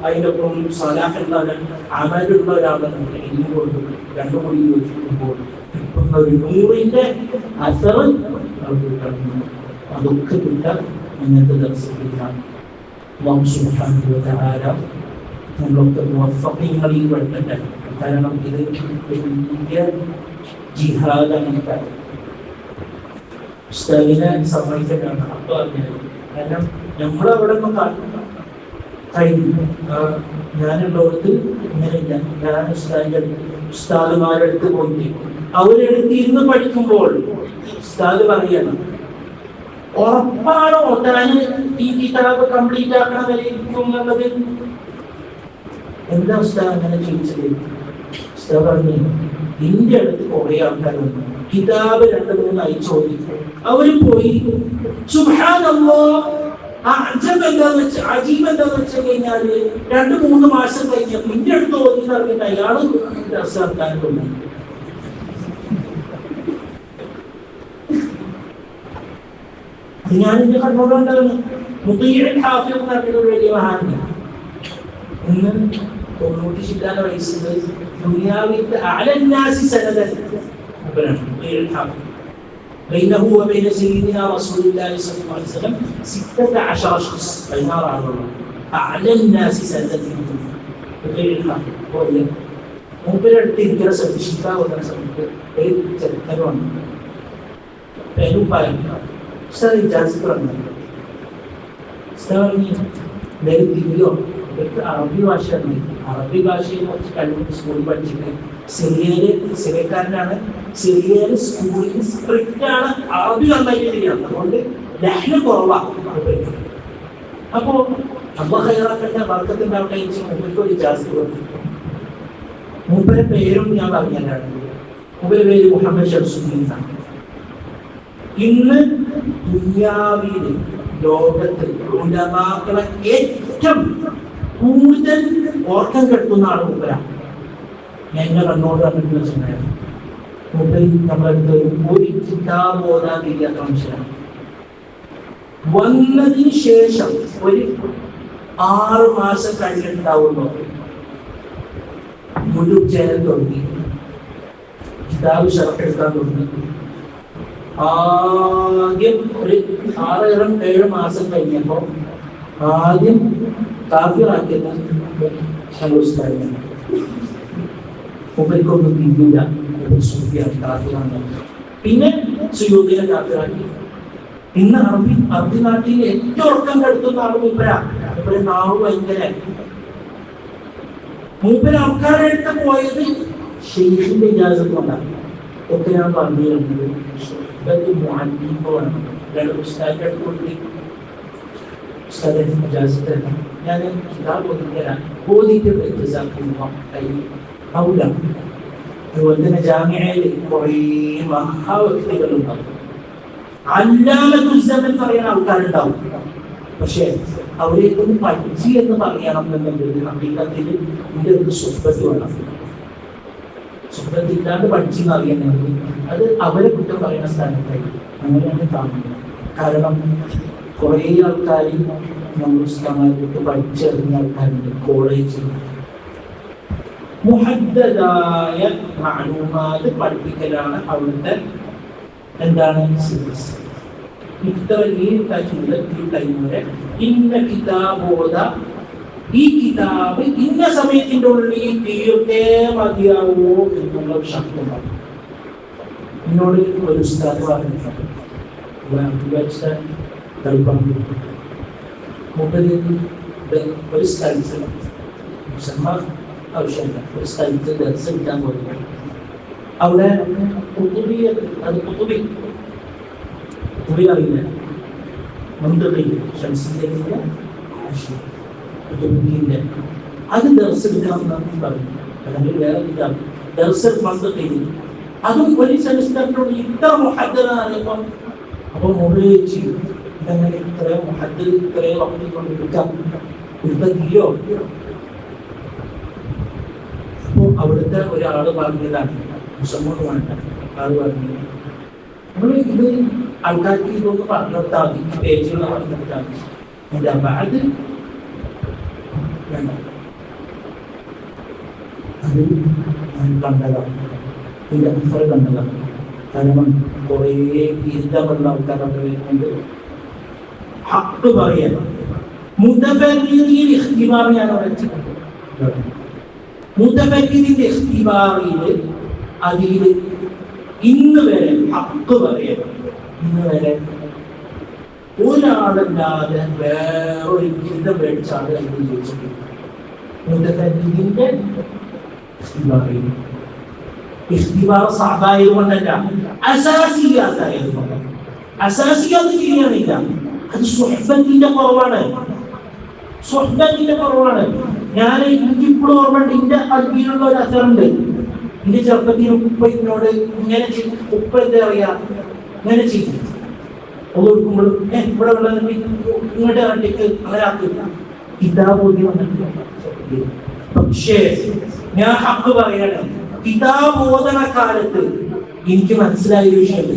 അതിനൊപ്പം സലാഹുള്ള അമലുള്ള ഒരാളുണ്ട്. ഇൽമു കൊണ്ട് രണ്ടും കൂടി യോജിക്കുമ്പോൾ കിട്ടുന്ന ഒരു നൂറിന്റെ അസർ അതൊക്കെ കിട്ടാൻ ഇങ്ങനത്തെ ദർശനത്തിലാണ്. അല്ലാഹു സുബ്ഹാനഹു വ തആല നമ്മളൊക്കെ മുവഫഖീങ്ങളിൽ പെടട്ടെ. കാരണം ഇത് വലിയ ജിഹാദാണ്. ഉസ്താദിനെ സമ്മതിച്ചിട്ടാണ് അപ്പൊ പറഞ്ഞത്. കാരണം നമ്മളവിടെ കഴിഞ്ഞു. ഞാനുള്ളവർക്ക് ഇങ്ങനെയില്ല. ഞാൻ ഉസ്താദുമാരുടെ അടുത്ത് പോയിട്ട് അവരെടുത്ത് ഇരുന്ന് പഠിക്കുമ്പോൾ ഉസ്താദ് പറയണം, ഉറപ്പാണോ താൻ ഈ കിതാബ് കംപ്ലീറ്റ് ആക്കണ വരെ ഇരിക്കും എന്നുള്ളത്? എന്താ ഉസ്താദ് അങ്ങനെ ചോദിച്ചത്? ഉസ്താദ് പറഞ്ഞു, നിന്റെ അടുത്ത് കുറെ ആൾക്കാരുണ്ട്, കിതാബ് 2-3 ചോദിക്കും. അവര് പോയി സുബ്ഹാനല്ലാഹ് അജീബ് എന്താന്ന് വെച്ച് കഴിഞ്ഞാല് 2-3 മാസം കഴിഞ്ഞ പിന്നെ അടുത്ത് ഓതി നടന്നിട്ട് അയാള് രസാക്കാൻ തോന്നി. ഞാൻ എന്റെ കണ്ണോടുണ്ടായിരുന്നു. ഹാഫിദ് എന്ന് പറഞ്ഞൊരു വലിയ മഹാന് ഇന്ന് 90 വയസ്സിൽ ദുനിയാവിന്റെ അലന്നാസി സനദൻ بينه وبين سيدنا رسول الله صلى الله عليه وسلم 16 شخص بينار على الله أعلى الناس سنة بغير الحق وهي ممكن أن درس في الشتاء ودرس في التنوع فإنه باين أستاذ إجازة كرامة أستاذ मेरे वीडियो एक अरबी भाषा में अरबी ഭാഷയിൽ കുറച്ച് കഴിവ് സ്കൂളിൽ പഠിച്ചിട്ട് സിറിയക്കാരനാണ്. സിറിയയിൽ സ്കൂളിൽ സ്ട്രിക്റ്റ് ആണ്, അറബി നന്നായിട്ട് ചെയ്യണം, അതുകൊണ്ട് ലഹ്ന കുറവാണ്. അപ്പോ അള്ളാഹ് ഖൈറാക്കട്ടെ വർക്കത്തിന്റെ അവിടെ മൂപ്പർക്ക് ഒരു ഇജാസത്ത് കൊടുത്തു. മൂപ്പരുടെ പേരും ഞാൻ പറഞ്ഞതാണ്. മൂപ്പരുടെ പേര് മുഹമ്മദ് ഷംസുദ്ദീൻ ആണ്. ഇന്ന് ദുനിയാവിൽ ലോകത്ത് ഉലമാക്കളെ ഏറ്റവും കൂടുതൽ ഓർക്കം കെട്ടുന്ന ആൾ മൂപ്പരാണ്. ഞാൻ എന്നെ കണ്ണോട് പറഞ്ഞിട്ടുള്ള സമയം മൂപ്പര് നമ്മളടുത്ത് ഒരു കിതാബ് ഓതാൻ കഴിയാത്ത മനുഷ്യനാണ്. വന്നതിന് ശേഷം ഒരു 6 മാസം കഴിഞ്ഞിട്ടുണ്ടാവുള്ളൂ യൂട്യൂബ് ചാനൽ തുടങ്ങി കിതാബ് ഷർട്ടെടുക്കാൻ തുടങ്ങി. ആദ്യം ഒരു 6-7 മാസം കഴിഞ്ഞപ്പോ ആദ്യം കാഫിറാക്കിയത് മൂപ്പർക്കൊന്നും പിന്നില്ല, കാഫിറാണ്. പിന്നെ സുയൂദിനെ കാഫിറാക്കി. ഇന്ന് അറബി നാട്ടിൽ ഏറ്റവും ഉറക്കം കെടുത്തുന്ന ആൾ മൂപ്പരാ. മൂപ്പര് നാവ് ഭയങ്കര മൂപ്പര് ആൾക്കാരെടുത്ത് പോയത് ഷെയ്ഖിന്റെ ഇജാസത്ത് കൊണ്ടാണ്. ഒക്കെ ഞാൻ പറഞ്ഞിരുന്നത് ഇതൊക്കെ മുഅല്ലിഫാണ്. രണ്ട് ഉസ്താദിന്റെ അടുത്ത് പോയിട്ട് ഉസ്താദെ ഇജാസത്ത് ഞാൻ കിതാബ് ഓതിത്തരാം, ഓതിയിട്ട് അവിടെ അതുപോലെ തന്നെ ജാമിഅയിൽ കുറേ മഹാവ്യക്തികളുണ്ടാവും, അല്ലാമത്തുസ്സമൻ പറയുന്ന ആൾക്കാരുണ്ടാവും. പക്ഷെ അവരെയൊന്ന് പഠിച്ച് എന്ന് പറയണം എന്നുണ്ടെങ്കിൽ ഹഖീഖത്തിൽ ഇതിന്റെ ഒരു സുഹബത്ത് വേണം. സുഹബത്ത് ഇല്ലാണ്ട് പഠിച്ചെന്ന് അറിയണമെങ്കിൽ അത് അവരെ കുറ്റം പറയുന്ന സ്ഥാനത്തായി അങ്ങനെയാണ് കാണുന്നത്. കാരണം കുറേ ആൾക്കാർ നമ്മൾ ഉസ്താദുമായിട്ട് പഠിച്ചിറങ്ങിയ ആൾക്കാരുണ്ട്. കോളേജിൽ മുഹദ്ദദായ മഅലൂമാത്ത് പഠിപ്പിക്കലാണ് അവിടുത്തെ എന്താണ് സിലബസ്. ഇത്ര ഈ ടൈം വരെ ഇന്ന കിതാബോധ, ഈ കിതാബ് ഇന്ന സമയത്തിന്റെ ഉള്ളിൽ തീർത്തേ മതിയാവോ എന്നുള്ള ഒരു ശബ്ദമാണ്. എന്നോട് ഒരു ഉസ്താദ് പറഞ്ഞിട്ടുണ്ട്, ഒരു സ്ഥലത്ത് മുസൽമാൻ ആവശ്യമില്ല, ഒരു സ്ഥലത്ത് ദർസ് കിട്ടാൻ പോയി. അവിടെ കുത്തുബി അറിയില്ല, അത് ദർസ് എടുക്കണമെന്ന് പറഞ്ഞു. അല്ലെങ്കിൽ വേറെ കിതാബ് ദർസ് മന്ദഖിൽ, അതും ഒരു സെമിസ്റ്ററിനോട് ഇത്ര മുഹദ്ദിറാണ്. അപ്പൊ മുറിച്ച് ഇതങ്ങനെ ഇത്രയും മുഹദ്ദിർ ഇത്രയും വക്തി കൊണ്ടിരിക്കാം ഇല്ലയോ? അപ്പൊ അവിടുത്തെ ഒരാള് പറഞ്ഞതാണ്, മുസൽമാൻ വേണ്ട ആള് പറഞ്ഞത്, നമ്മൾ ഇത് ആൾക്കാർക്ക് ഇതൊന്ന് പറഞ്ഞിട്ടാൽ മതി, പേജുകൾ പറഞ്ഞിട്ടാൽ മതി, അത് വേണ്ട. അത് ഞാൻ കണ്ടതാണ്, ഇതിന്റെ അഫർ കണ്ടതാണ്. കാരണം കുറേ ഇരുത്തമുള്ള ആൾക്കാരൊക്കെ വരുന്നുണ്ട് ഹക്ക് പറയാൻ. മുതബർരിദിൽ ഇഖ്തിബാർ ഞാൻ വെച്ചിട്ടുണ്ട്. മുതബർരിദിന്റെ ഇഖ്തിബാറിൽ അതിൽ ഇന്ന് വരെ ഹക്ക് പറയാൻ, ഇന്ന് വരെ ഒരാളല്ലാതെ വേറൊരു ബിരുദം മേടിച്ചാണ് എന്ന് ചോദിച്ചിട്ടുണ്ട്. മുതബർരിദിന്റെ ഇഖ്തിബാറിൽ ഇഖ്തിബാർ സാധാരണ അസാസിയാത്തായിരുന്നു. അസാസിയാത്ത് ചെയ്യണില്ല, അത് സുഹബത്തിന്റെ കുറവാണ്, സുഹബത്തിന്റെ കുറവാണ്. ഞാൻ എനിക്കിപ്പോഴും ഓർമ്മയുണ്ട്, എന്റെ അൽബിയിലുള്ള ഒരു അസറുണ്ട്. എന്റെ ചെറുപ്പത്തിൽ ഉപ്പ എന്നോട് ഇങ്ങനെ ഉപ്പ എന്താ പറയാ, ഇങ്ങനെ ചെയ്യും. കൊടുക്കുമ്പോഴും ഇവിടെ ഉള്ള ഇങ്ങോട്ട് കണ്ടിട്ട് അങ്ങനെ ആക്കില്ല. കിതാബ് ഓതി വന്നിട്ടില്ല. പക്ഷേ ഞാൻ ഹക്ക് പറയണം, കിതാബ് ഓതണ കാലത്ത് എനിക്ക് മനസ്സിലായ വിഷയം,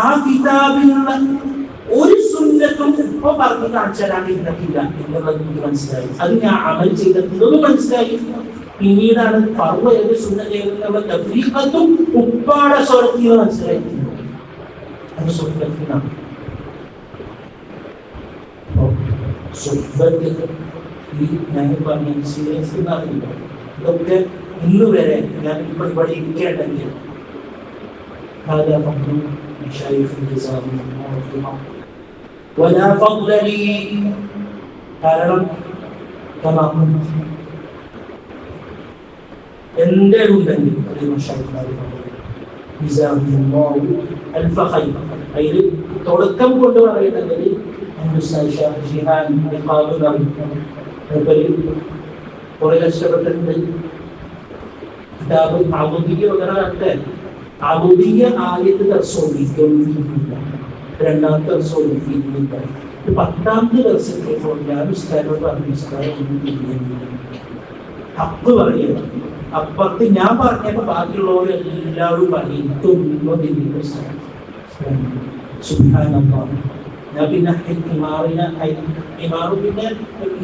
ആ കിതാബിലുള്ള ഒരു സുന്നത്തും ഇപ്പൊ പറഞ്ഞു കാണിച്ചാലാണ് ഇന്നത്തില്ല എന്നുള്ളത് എനിക്ക് മനസ്സിലായി. അത് ഞാൻ അമൽ ചെയ്തിട്ടുള്ളത് മനസ്സിലായി. പിന്നീടാണ് പർവ്വ ഏത് സുന്നത്ത് ഏതെന്നുള്ള തഫ്രീഖത്തും ഉപ്പാടെ സ്വരത്തിൽ മനസ്സിലായിരിക്കുന്നത്. അത് സുന്നത്തിനാണ്. ഈ ഞാൻ പറഞ്ഞ സീരിയസ് എന്നറിയില്ല, ഇതൊക്കെ ഇന്ന് വരെ ഞാൻ ഇപ്പോൾ ഇവിടെ ഇരിക്കേണ്ടെങ്കിൽ കാരണം എന്റെ ഉണ്ടെങ്കിൽ അതിൽ തുടക്കം കൊണ്ട് പറയുന്നത് കുറെ കഷ്ടപ്പെട്ടിട്ടുണ്ട്. കിതാബ് അബുദിയ വകരാട്ടെ അബുദിയ ആദ്യത്തെ ദർശനമില്ല, രണ്ടാമത്തെ ദർശനമില്ല, 10ാമത്തെ ദർശനത്തിപ്പോൾ ഞാൻ ഉസ്താദിനോട് പറഞ്ഞു, അപ്പ് പറയുന്നത് അപ്പുറത്ത് ഞാൻ പറഞ്ഞപ്പോ ബാക്കിയുള്ളവർ എല്ലാവരും പറയും ഞാൻ പിന്നെ ഇമാറ് പിന്നെ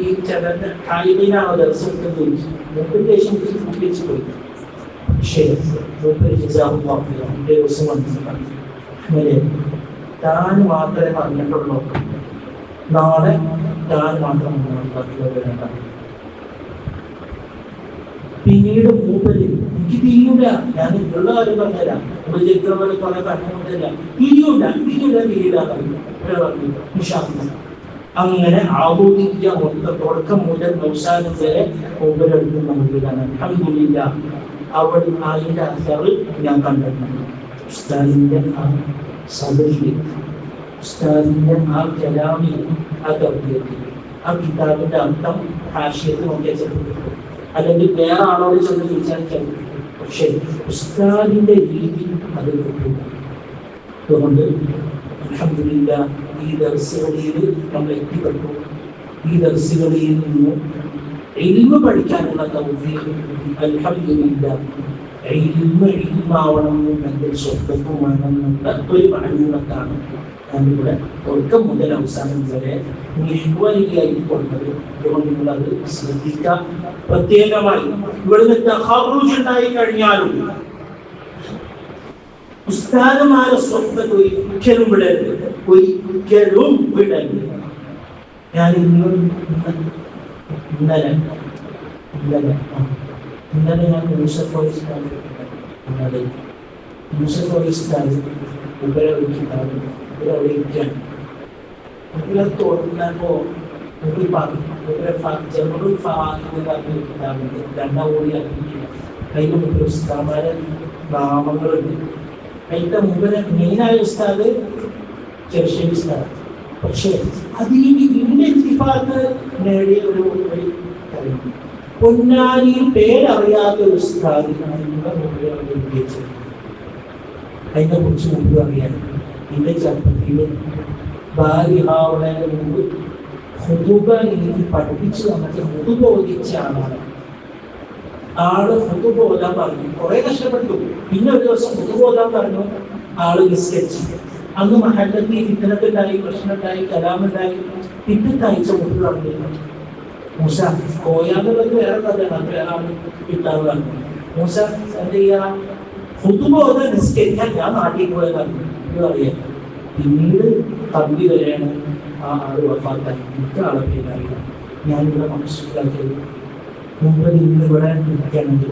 ഈ ചിലന്റെ കായികനാണോ ദർശനത്തെ ചോദിച്ചു പോയി. പക്ഷേ ദിവസം മനസ്സിലാക്കി താൻ മാത്രമേ പറഞ്ഞിട്ടുള്ളൂ, നാളെ താൻ മാത്രം വരേണ്ട. പിന്നീട് മൂപ്പര് എനിക്ക് തിരിയൂല, ഞാൻ ഉള്ള കാര്യം പറഞ്ഞുതരാം, ഉപചരിക്കുന്നവരെ കുറെ പറഞ്ഞില്ല, തിരിയൂല അങ്ങനെ ആബോധിക്ക തുടക്കം മുതൽ അവസാനം വരെ മൂപ്പരെടുത്ത് നമുക്ക് കാണാൻ അൽഹംദുലില്ലാ. അവിടെ അതിന്റെ അസർ ഞാൻ കണ്ടിട്ടുണ്ട്. ഉസ്താദിന്റെ ആ സദസ്സിൽ, ഉസ്താദിന്റെ ആ കലാമിൽ, ആ തർബീയത്തിൽ, ആ കിതാബിന്റെ അർത്ഥം ഹാഷിയത്ത് നോക്കിയാൽ ചെറുപ്പം, അല്ലെങ്കിൽ വേറെ ആളോട് ചെന്ന് ചോദിച്ചാൽ, പക്ഷേ ഉസ്താദിന്റെ രീതി അത് കിട്ടും. അതുകൊണ്ട് അൽഹംദുലില്ലാ ഈ ദർസുകളിൽ നമ്മൾ എത്തിപ്പെട്ടു. ഈ ദർസുകളിൽ നിന്ന് ഇൽമ് പഠിക്കാനുള്ള തൗഫീഖ് അൽഹംദുലില്ലാ. ഇൽമാവണമെന്നുണ്ടെങ്കിൽ സ്വന്തം വേണമെന്നുള്ള ഒരു മഅലൂമത്താണ് ഞാനിവിടെ തുടക്കം മുതൽ അവസാനം വരെ നിഷ്വലിയായി കൊണ്ടത്. അതുകൊണ്ട് നിങ്ങളത് ശ്രദ്ധിക്കാം. പ്രത്യേകമായി ഇവിടുന്ന് തഖറുജ് ഉണ്ടായി കഴിഞ്ഞാലും ഉസ്താദുമാരെ സ്വന്തം ഒരിക്കലും വിടരുത്, ഒരിക്കലും വിടരുത്. ഞാൻ ഇന്നലെ ഞാൻ യൂസഫ് ഉസ്താദ് ഉപയോഗിക്കാൻ തോന്നുന്നപ്പോ അതിന് ഉസ്താദുമാരെ നാമങ്ങളുണ്ട്. അതിന്റെ മുമ്പില് മെയിനായ ഉസ്താദ് ചെറുശ്ശേരി ഉസ്താദ്. പക്ഷെ അതിന് ഇൻഡിഫാത്ത് നേടിയ ഒരു കാര്യം, പൊന്നാനിയിൽ പേരറിയാത്ത ഒരു ഉസ്താദിനാണ് ഉദ്ദേശിച്ചത്. അതിനെ കുറിച്ച് മുമ്പ് അറിയാൻ എന്റെ ചെറുപ്പത്തിൽ ഭാര്യഹാവുന്നതിന് മുമ്പ് ഹുതുബ എനിക്ക് പഠിപ്പിച്ചു തന്നിട്ട് ഹുതുബ ഓദിച്ച ആളാണ്. ആള് ഹുതുബ ഓതാൻ പറഞ്ഞു, കുറെ കഷ്ടപ്പെട്ടു. പിന്നെ ഒരു ദിവസം ഹുതുബ ഓതാൻ പറഞ്ഞു, ആള് നിസ്കരിച്ചു. അന്ന് മഹല്ലത്തിൽ ഫിത്നത്തുണ്ടായി, പ്രശ്നമുണ്ടായി, കലാമുണ്ടായി. പിറ്റത്തെ ആഴ്ച മുമ്പ് പറഞ്ഞിരുന്നു മൂസ കോയാന്നുള്ളത് വേറെ കഥയാണ്, അത് വേറെ ആള് കിട്ടാവുന്നതാണ്. മൂസ എന്ത് ചെയ്യാ, ഹുതുബ ഓതാൻ നിസ്കരിക്കാൻ ഞാൻ നാട്ടിൽ പോയതാണ് ഇത് അറിയാം. പിന്നീട് തമ്പി വരെയാണ് ആ ആള് വഫാത്തായി. എനിക്ക് ആളെ പേരറിയില്ല. ഞാനിവിടെ മനസ്സിലാക്കിയത് മുമ്പ് ഇന്ന് ഇവിടെ നിൽക്കുകയാണെങ്കിൽ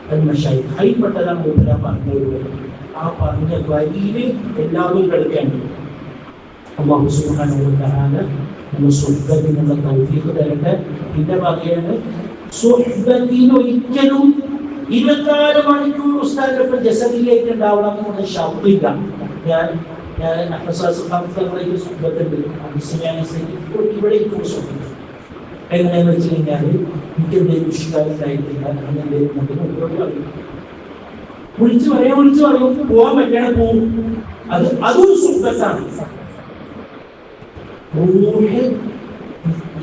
അത് കൈപ്പെട്ടതാണ് മൂപ്പര പറഞ്ഞത്. ആ പറഞ്ഞ വരിയില് എല്ലാവരും കിടക്കേണ്ടത്. അല്ലാഹു സുബ്ഹാനഹു വ തആല നമ്മൾ സുഹ്ബത്തിനുള്ള തൗഫീഖ് തരട്ടെ. പിന്നെ പറയാണ്, സുഹ്ബത്തിന് ഒരിക്കലും 24 മണിക്കൂർ ഉസ്താദിനൊപ്പം ജസദിലേക്ക് ഉണ്ടാവണം എന്നുള്ള ഷർത്തില്ല. ഞാൻ ഇവിടെ എങ്ങനെയാന്ന് വെച്ച് കഴിഞ്ഞാൽ എനിക്ക് എന്തെങ്കിലും ഇഷ്ടമായിട്ടില്ല, അങ്ങനെ വിളിച്ചു പറയും, പോവാൻ പറ്റണ പോവും. അതൊരു സുഹൃത്താണ്.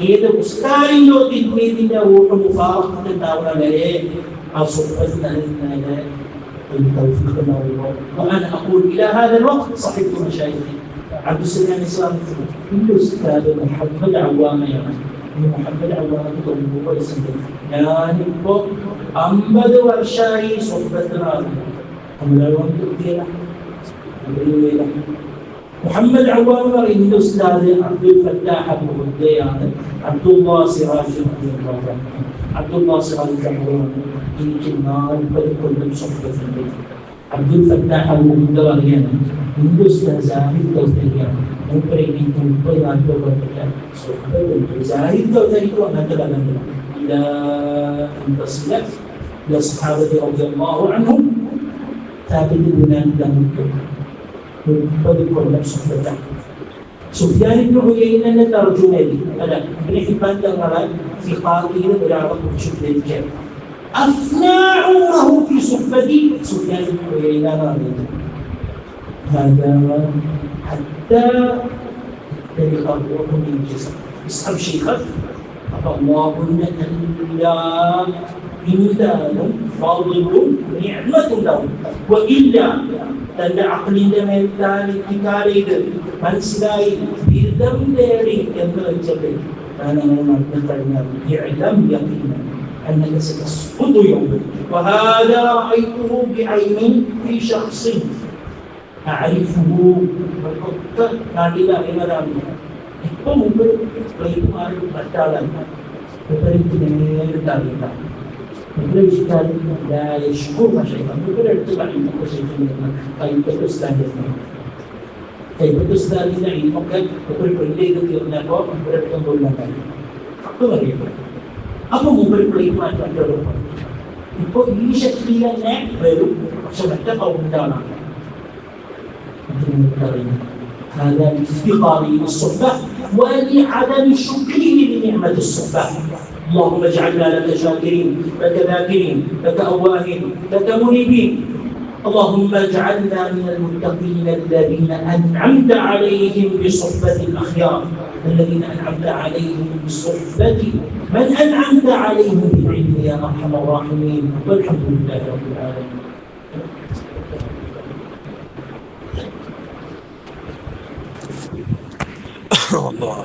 ഏത് ഉസ്താദിന്റോ തിന്മീതിന്റെ ഓട്ട് മുഫാഖത്തുണ്ടാവുന്ന വരെ ആ സുഹൃത്ത് നൽകുന്നതിന് ഒരു തൗഫീഖ് ഉണ്ടാവുമ്പോൾ وأنا أقول إلى هذا الوقت صحبت مشايخي عبد السلام الصالح എന്റെ ഉസ്താദ് മുഹമ്മദ് അവാമയാണ്. ഈ മുഹമ്മദ് അവാമക്ക് 90 വയസ്സുണ്ട്. ഞാനിപ്പോ 50 വർഷമായി സുഹൃത്തിനാണ്. മുഹമ്മദ് അവാമ പറയുന്ന ഉസ്താദ് അബ്ദുൽ ഫത്താഹ് അബു ഹുദയാണ്. അബ്ദുല്ലാ സിറാജ് അബ്ദുല്ലാ സിറാജ് എനിക്ക് 40 കൊല്ലം സുഹൃത്തുണ്ട്. അബ്ദുൽ ഫത്താഹ് അബു ഹുദ പറയാണ് എന്റെ ഉസ്താദ് സാഹിബ് തൗഫീഖാണ്. മൂപ്പരെ എനിക്ക് 30-40 കൊല്ലം സുഹൃത്തുണ്ട്. സാഹിബ് തൗഫീഖ് അങ്ങനത്തെ കഥകളില്ല. إلى أن تصل إلى الصحابة رضي الله عنهم ثابت بن കൊല്ലം സുഹൃത്താണ്. സുഫിയാൻ ഇബ്നു ഉയൈനയുടെ തർജുമയിൽ അല്ല ഇബ്നു ഹിബ്ബാൻ തങ്ങളെ ഫിഖാഹിൽ ഒരാളെ കുറിച്ച് ഉദ്ധരിക്കുകയാണ്. അഫ്നാ ഉമറഹു ഫി സുഹ്ബതി സുഫിയാൻ ഇബ്നു ഉയൈന എന്ന് പറയുന്നത് هذا حتى تلقى الروح من الجسم اسحب شيخك اللهم എല്ലാം ഇന്ദാനും ഫാദിലും നിഅമത്തുണ്ടാവും. വഇല്ല തന്റെ അഖ്ലിന്റെ മേൽ താലിക്കാരേത് മനസ്സിലായി ബിരുദം നേടി എന്ന് വെച്ചിട്ട് ഞാൻ അങ്ങനെ നടന്നു കഴിഞ്ഞാൽ ഇഅലം യഖീന أنك ستسقط يوما وهذا رأيته بعيني في شخص أعرفه وقد نادلا إمامه ഇപ്പോൾ മുമ്പ് പ്ലേറ്റുമാർ മറ്റാളല്ല മുമ്പ് നേരിട്ടറിയില്ല മുമ്പ് ഇഷ്ടം പക്ഷേ മുമ്പ് എടുത്ത് കഴിയുമ്പോൾ കൈപ്പറ്റ് ഉസ്താദിന്റെ ഇൽമൊക്കെ ഒരു പ്രിന്റ് ചെയ്ത് തീർന്നപ്പോൾ മുമ്പെടുത്തും കൊല്ലുണ്ടായി അത് പറയുമ്പോൾ അപ്പൊ മുമ്പ് പ്ലേറ്റ് മാറ്റാൻ ഇപ്പോൾ ഈ ശക്തി തന്നെ വരും. പക്ഷെ മറ്റേ കൗണ്ടാണ് പറയുന്നത്. هذا لافتقاره للصحبة ولعدم شكره لنعمة الصحبة. اللهم اجعلنا لك شاكرين لك ذاكرين لك أواهين لك منيبين. اللهم اجعلنا من المتقين الذين أنعمت عليهم بصحبة الأخيار الذين أنعمت عليهم بصحبة من أنعمت عليهم بالعلم يا أرحم الراحمين والحمد لله رب العالمين. الله